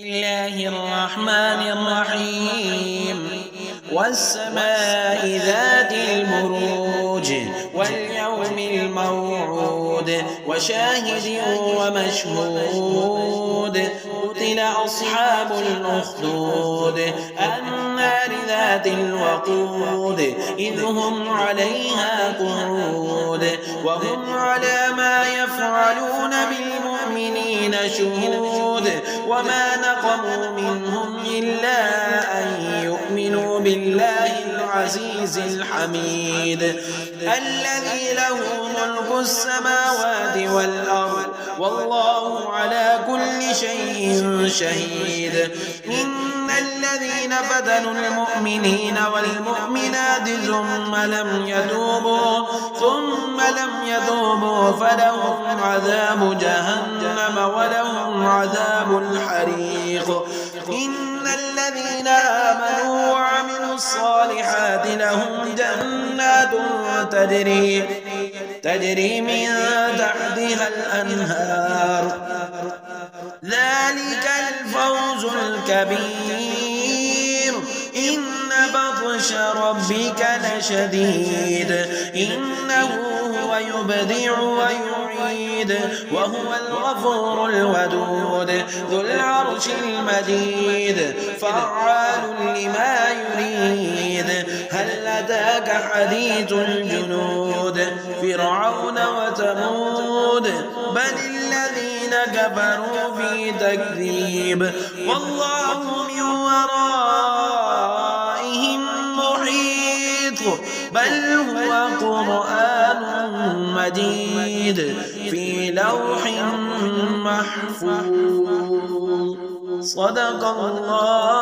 الله الرحمن الرحيم والسماء ذات البروج واليوم الموعود وشاهد ومشهود قتل أصحاب الأخدود النار ذات الوقود إذ هم عليها قعود وهم على ما يفعلون بالمؤمنين شهود وما نقموا منهم إلا أن يؤمنوا بالله العزيز الحميد الذي له ملك السماوات والأرض والله على كل شيء شهيد إن الذين فتنوا المؤمنين والمؤمنات ثم لم يتوبوا فلهم عذاب جهنم ولهم عذاب الحريق إن الذين آمنوا وعملوا الصالحات لهم جنات تجري من تحتها الأنهار ذلك الفوز الكبير إن بطش ربك لشديد إنه هو يبدع ويعيد وهو الغفور الودود ذو العرش المجيد فعال لما يريد هل أتاك حديث الجنود فرعون وثمود بل الذين كفروا في تكذيب والله من ورائهم محيط بل هو قرآن مجيد في لوح محفوظ صدق الله